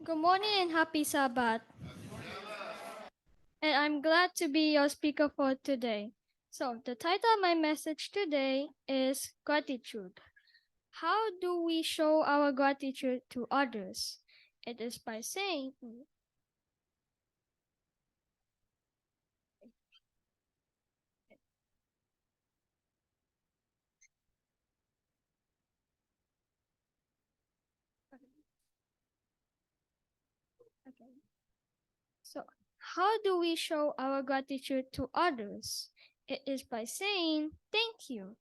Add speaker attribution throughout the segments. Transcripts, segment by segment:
Speaker 1: Good morning and happy Sabbath. And I'm glad to be your speaker for today. So, the title of my message today is Gratitude. How do we show our gratitude to others? It is by saying, okay. So, how do we show our gratitude to others? It is by saying thank you.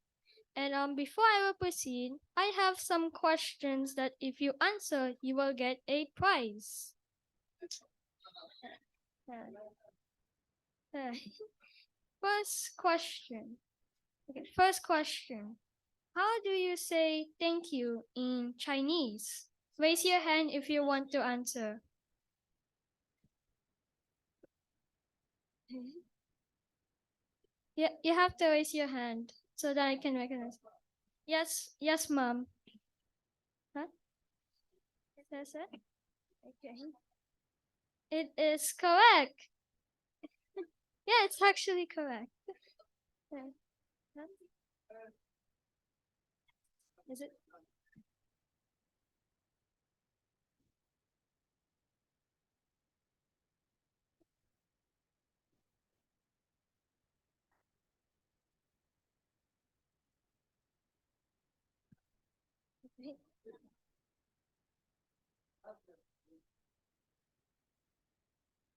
Speaker 1: And before I will proceed, I have some questions that if you answer, you will get a prize. Uh, First question. Okay, first question. How do you say thank you in Chinese? Raise your hand if you want to answer. Yeah, you have to raise your hand so that I can recognize. Yes, mom. Huh? Is that it? Okay. It is correct. Yeah, it's actually correct. Yeah. Huh? Is it? Okay.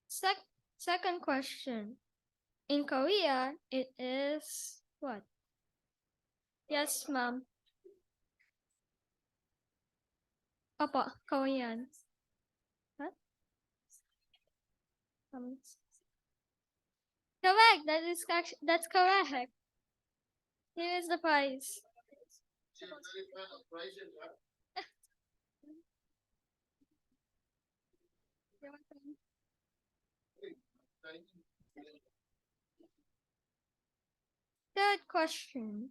Speaker 1: Sec- Second question. In Korea, it is what? Yes, mom. Apa, Korean. Huh? Um, Correct. That's correct. Here is the prize. Third question.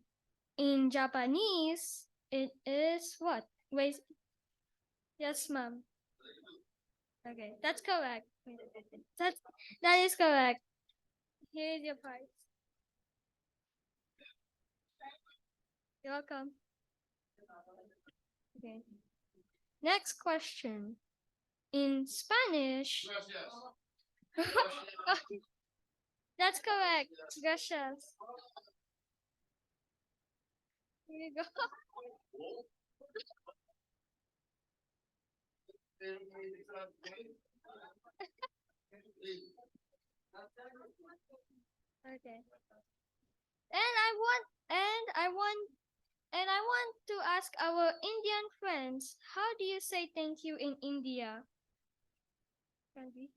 Speaker 1: In Japanese, it is what? Wait. Yes, ma'am. Okay, that's correct. That that is correct. Here is your prize. You're welcome. Okay. Next question. In Spanish. That's correct. Gracias. Here you go. Okay. And I want and I want and I want to ask our Indian friends, how do you say thank you in India? Kanji?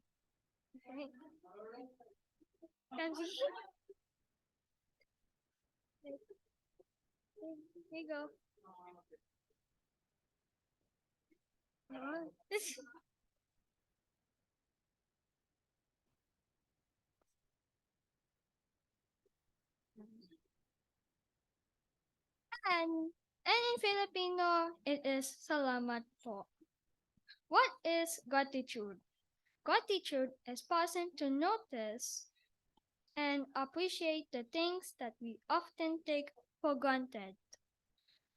Speaker 1: Okay. Kanji? Here you go. This and in Filipino, it is salamat po. What is gratitude? Gratitude is pausing to notice and appreciate the things that we often take for granted,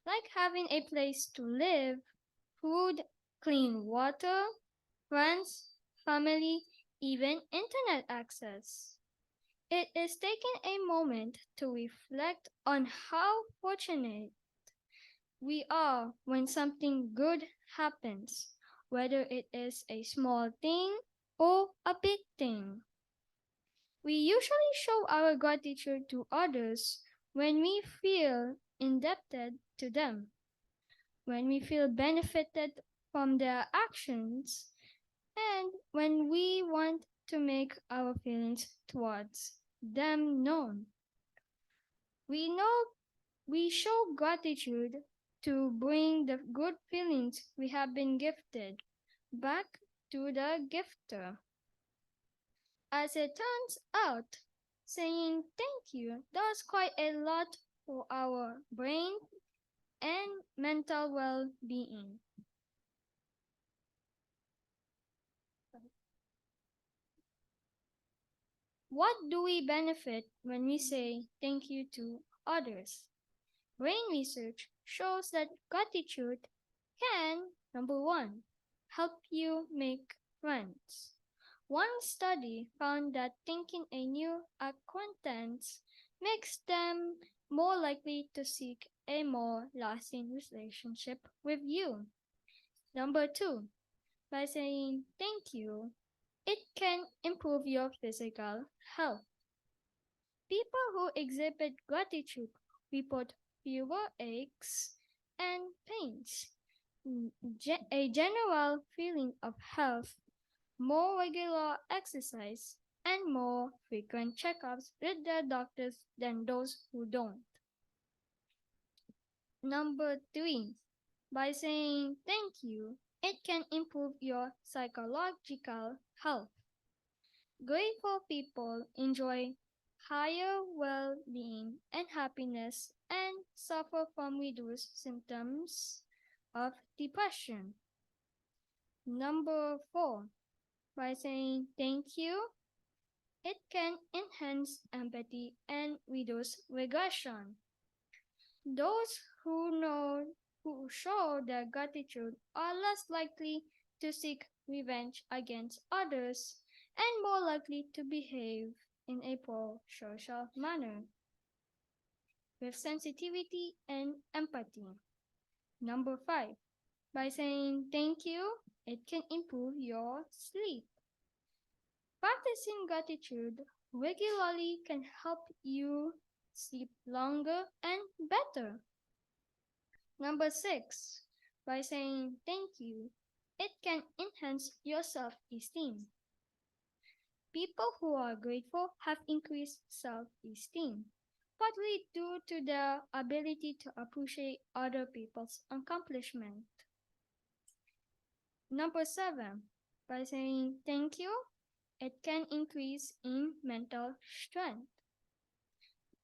Speaker 1: like having a place to live, food, clean water, friends, family, even internet access. It is taking a moment to reflect on how fortunate we are when something good happens, whether it is a small thing or a big thing. We usually show our gratitude to others when we feel indebted to them, when we feel benefited from their actions, and when we want to make our feelings towards them known. We know we show gratitude to bring the good feelings we have been gifted back to the gifter. As it turns out, saying thank you does quite a lot for our brain and mental well being. What do we benefit when we say thank you to others? Brain research shows that gratitude can, number one, help you make friends. One study found that thanking a new acquaintance makes them more likely to seek a more lasting relationship with you. Number two, by saying thank you, it can improve your physical health. People who exhibit gratitude report fewer aches and pains, a general feeling of health, more regular exercise, and more frequent checkups with their doctors than those who don't. Number three, by saying thank you, it can improve your psychological health. Grateful people enjoy higher well being and happiness and suffer from reduced symptoms of depression. Number four, by saying thank you, it can enhance empathy and reduce regression. Those who show their gratitude are less likely to seek revenge against others and more likely to behave in a pro-social manner with sensitivity and empathy. Number five, by saying thank you, it can improve your sleep. Practicing gratitude regularly can help you sleep longer and better. Number six, by saying thank you, it can enhance your self esteem. People who are grateful have increased self esteem, partly due to their ability to appreciate other people's accomplishment. Number seven, by saying thank you, it can increase in mental strength.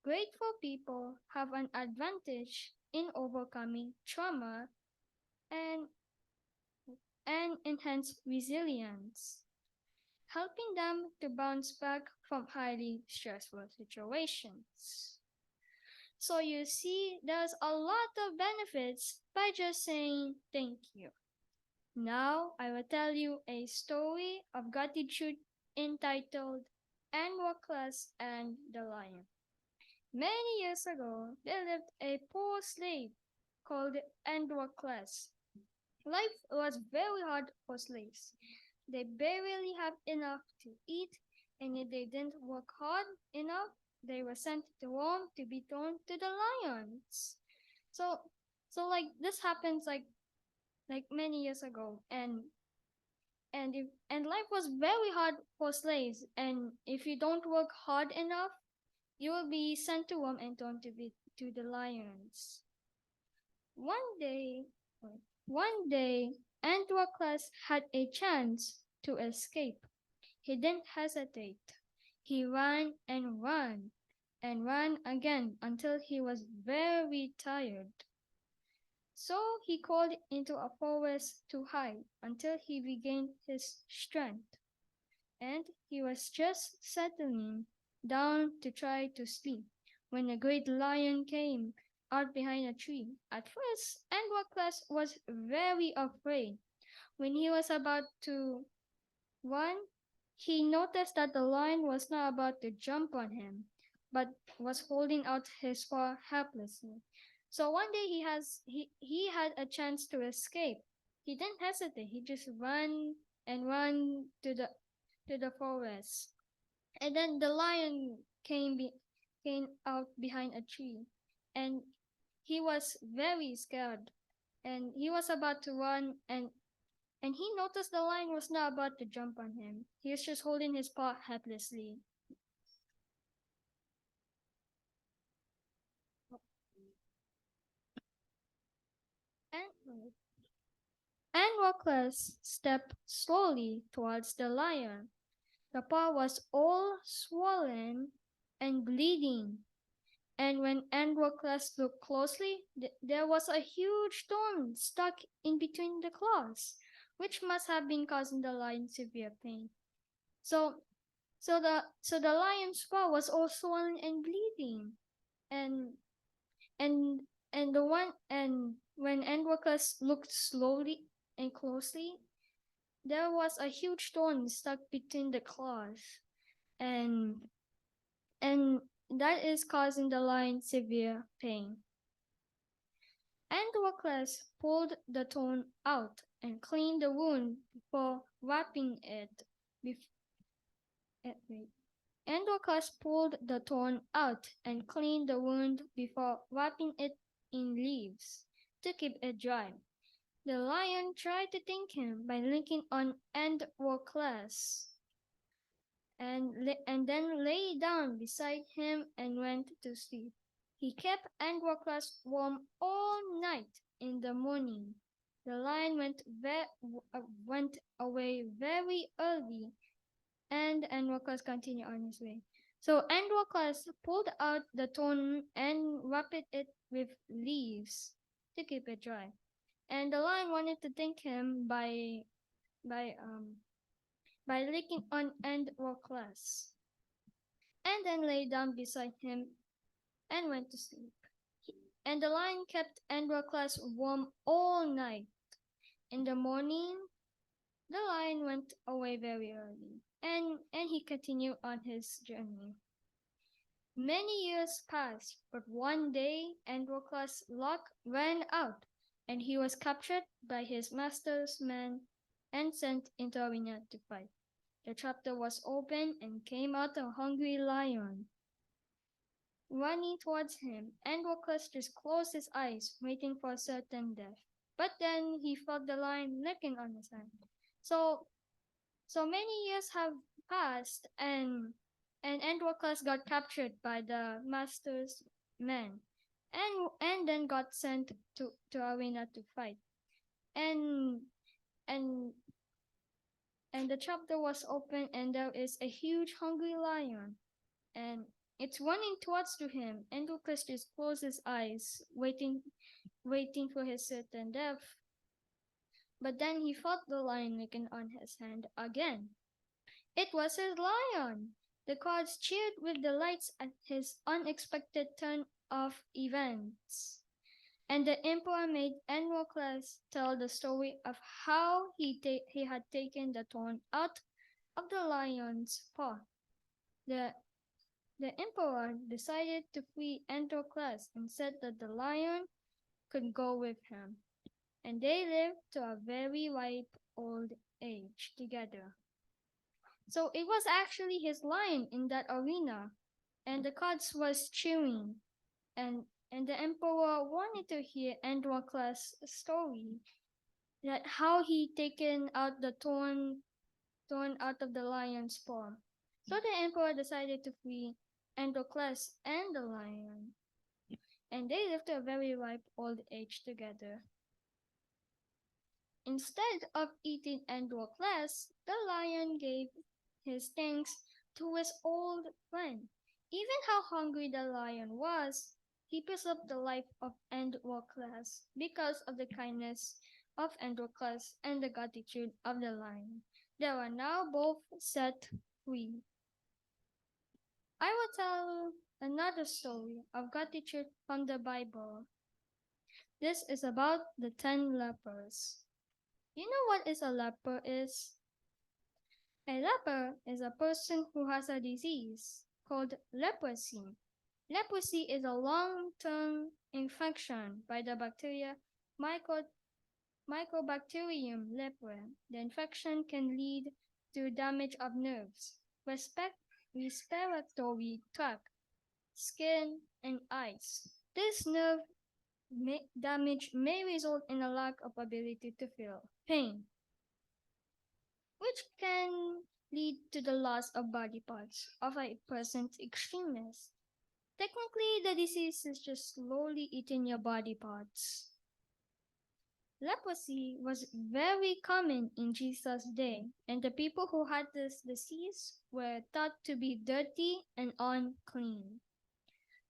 Speaker 1: Grateful people have an advantage in overcoming trauma and, and enhance resilience, helping them to bounce back from highly stressful situations. So you see, there's a lot of benefits by just saying thank you. Now I will tell you a story of gratitude entitled Androcles and the Lion. Many years ago, there lived a poor slave called Androcles. Life was very hard for slaves. They barely had enough to eat, and if they didn't work hard enough, they were sent to Rome to be thrown to the lions. So, like this happens like many years ago, and life was very hard for slaves. And if you don't work hard enough, you will be sent to Rome and thrown to the lions. One day, one day, Androcles had a chance to escape. He didn't hesitate. He ran and ran and ran again until he was very tired. So he crawled into a forest to hide until he regained his strength. And he was just settling down to try to sleep when a great lion came out behind a tree. At first, Androcles was very afraid. When he was about to run, he noticed that the lion was not about to jump on him, but was holding out his paw helplessly. So one day he had a chance to escape. He didn't hesitate. He just ran and ran to the forest. And then the lion came out behind a tree, and he was very scared. And he was about to run, and he noticed the lion was not about to jump on him. He was just holding his paw helplessly. And Androcles stepped slowly towards the lion. The paw was all swollen and bleeding. And when Androcles looked closely, there was a huge thorn stuck in between the claws, which must have been causing the lion severe pain. So So the lion's paw was all swollen and bleeding, and and and when Androclus looked slowly and closely, there was a huge thorn stuck between the claws, and and that is causing the lion severe pain. Androclus pulled the thorn out and cleaned the wound before wrapping it. Bef- wait. Androclus pulled the thorn out and cleaned the wound before wrapping it in leaves to keep it dry. The lion tried to thank him by linking on Androclus and then lay down beside him and went to sleep. He kept Androclus warm all night. In the morning, the lion went away very early, and Androclus continued on his way. So Androclus pulled out the thorn and wrapped it with leaves to keep it dry. And the lion wanted to thank him by um by licking on Androclus, and then lay down beside him and went to sleep. And the lion kept Androclus warm all night. In the morning, the lion went away very early, and he continued on his journey. Many years passed, but one day Androclus' luck ran out, and he was captured by his master's men and sent into a arena to fight. The chapter was opened and came out a hungry lion. Running towards him, Androclus just closed his eyes, waiting for certain death. But then he felt the lion licking on his hand. So so many years have passed, and Androclus got captured by the master's men, and then got sent to arena to fight. And and and the chapter was open, and there is a huge hungry lion, and it's running towards to him. Androclus just closed his eyes, waiting for his certain death. But then he felt the lion licking on his hand again. It was his lion. The crowds cheered with delight at his unexpected turn of events. And the emperor made Androclus tell the story of how he had taken the thorn out of the lion's paw. The, the emperor decided to free Androclus and said that the lion could go with him. And they lived to a very ripe old age together. So it was actually his lion in that arena, and the gods was cheering, and the emperor wanted to hear Androclus' story, that how he taken out the thorn out of the lion's paw. So the emperor decided to free Androclus and the lion, and they lived to a very ripe old age together. Instead of eating Androclus, the lion gave his thanks to his old friend. Even how hungry the lion was, he preserved the life of Androclus because of the kindness of Androclus and the gratitude of the lion. They were now both set free. I will tell another story of gratitude from the Bible. This is about the 10 lepers. You know what is a leper is? A leper is a person who has a disease called leprosy. Leprosy is a long-term infection by the bacteria Mycobacterium leprae. The infection can lead to damage of nerves, respiratory tract, skin, and eyes. This nerve damage may result in a lack of ability to feel pain, which can lead to the loss of body parts of a person's extremists. Technically, the disease is just slowly eating your body parts. Leprosy was very common in Jesus' day, and the people who had this disease were thought to be dirty and unclean.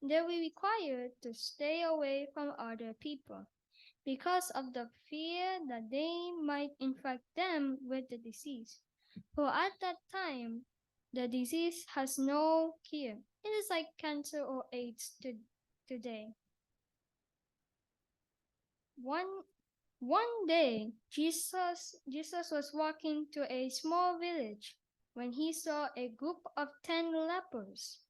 Speaker 1: They were required to stay away from other people because of the fear that they might infect them with the disease. For at that time, The disease has no cure. It is like cancer or AIDS today. One One day, Jesus was walking to a small village when he saw a group of 10 lepers.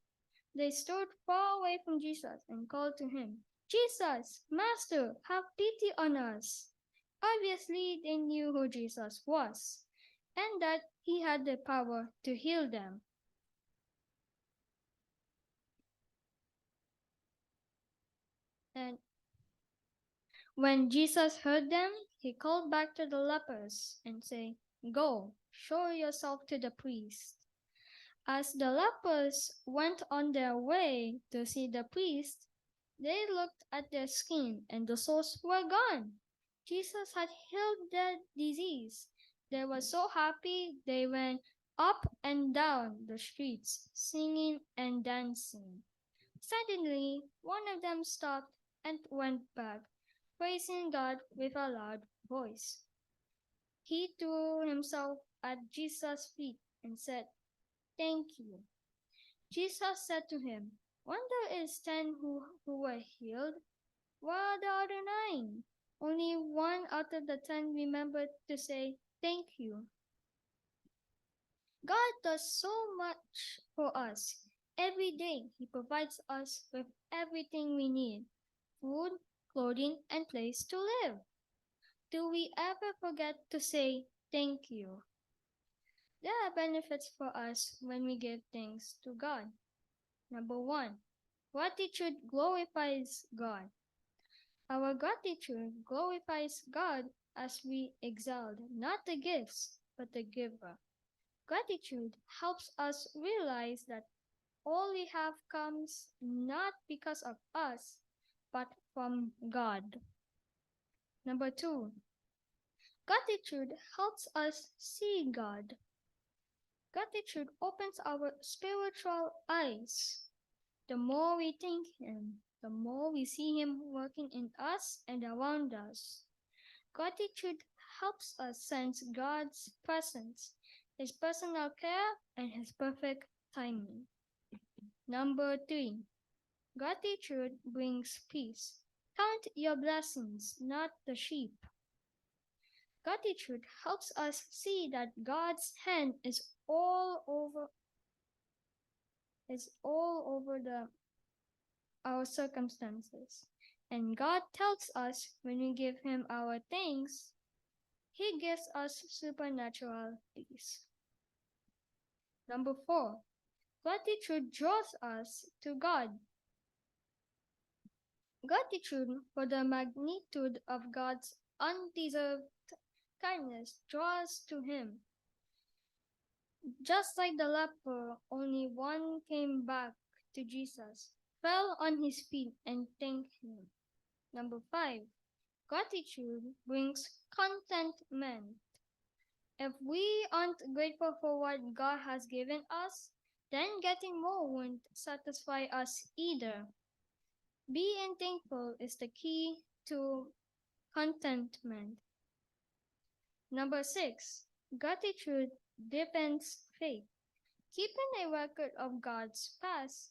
Speaker 1: They stood far away from Jesus and called to him, Jesus, Master, have pity on us. Obviously, they knew who Jesus was and that he had the power to heal them. And when Jesus heard them, he called back to the lepers and said, Go, show yourself to the priest. As the lepers went on their way to see the priest, they looked at their skin and the sores were gone. Jesus had healed their disease. They were so happy they went up and down the streets, singing and dancing. Suddenly, one of them stopped and went back, praising God with a loud voice. He threw himself at Jesus' feet and said, Thank you. Jesus said to him, Wonder is 10 who were healed. Where are the other 9? Only one out of the 10 remembered to say thank you. God does so much for us. Every day He provides us with everything we need: food, clothing, and place to live. Do we ever forget to say thank you? There are benefits for us when we give thanks to God. Number 1, gratitude glorifies God. Our gratitude glorifies God as we exalt not the gifts, but the giver. Gratitude helps us realize that all we have comes not because of us, but from God. Number 2, gratitude helps us see God. Gratitude opens our spiritual eyes. The more we thank Him, the more we see Him working in us and around us. Gratitude helps us sense God's presence, His personal care, and His perfect timing. Number 3, gratitude brings peace. Count your blessings, not the sheep. Gratitude helps us see that God's hand is all over our circumstances. And God tells us when we give Him our thanks, He gives us supernatural peace. Number 4, gratitude draws us to God. Gratitude for the magnitude of God's undeserved kindness draws to Him. Just like the leper, only one came back to Jesus, fell on his feet, and thanked Him. Number 5, gratitude brings contentment. If we aren't grateful for what God has given us, then getting more won't satisfy us either. Being thankful is the key to contentment. Number 6, gratitude deepens faith. Keeping a record of God's past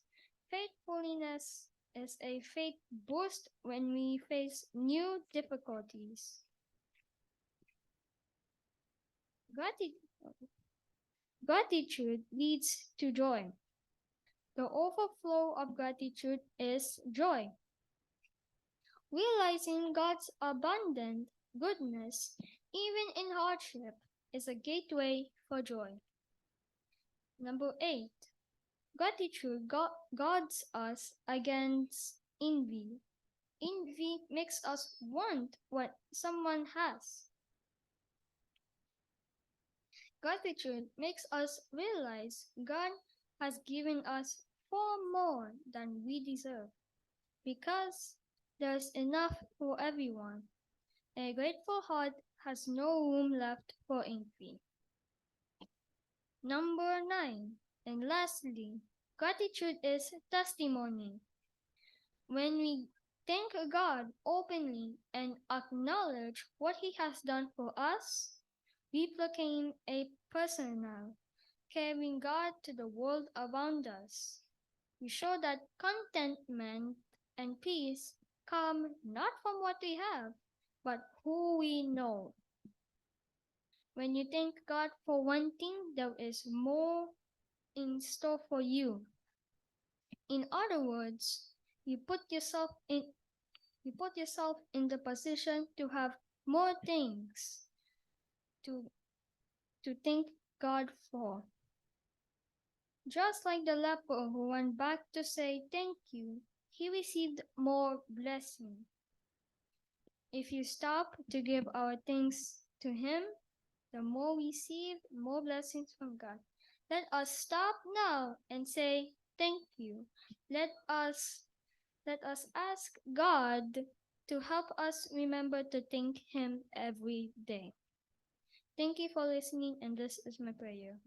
Speaker 1: faithfulness is a faith boost when we face new difficulties. Gratitude leads to joy. The overflow of gratitude is joy. Realizing God's abundant goodness, even in hardship, is a gateway for joy. Number 8, gratitude guards us against envy. Envy makes us want what someone has. Gratitude makes us realize God has given us far more than we deserve, because there's enough for everyone. A grateful heart has no room left for envy. Number 9, and lastly, gratitude is testimony. When we thank God openly and acknowledge what He has done for us, we proclaim a personal, carrying God to the world around us. We show that contentment and peace come not from what we have, but who we know. When you thank God for one thing, there is more in store for you. In other words, you put yourself in you put yourself in the position to have more things to thank God for. Just like the leper who went back to say thank you, he received more blessing. If you stop to give our thanks to him, the more we receive, more blessings from God. Let us stop now and say thank you. Let us ask God to help us remember to thank him every day. Thank you for listening, and this is my prayer.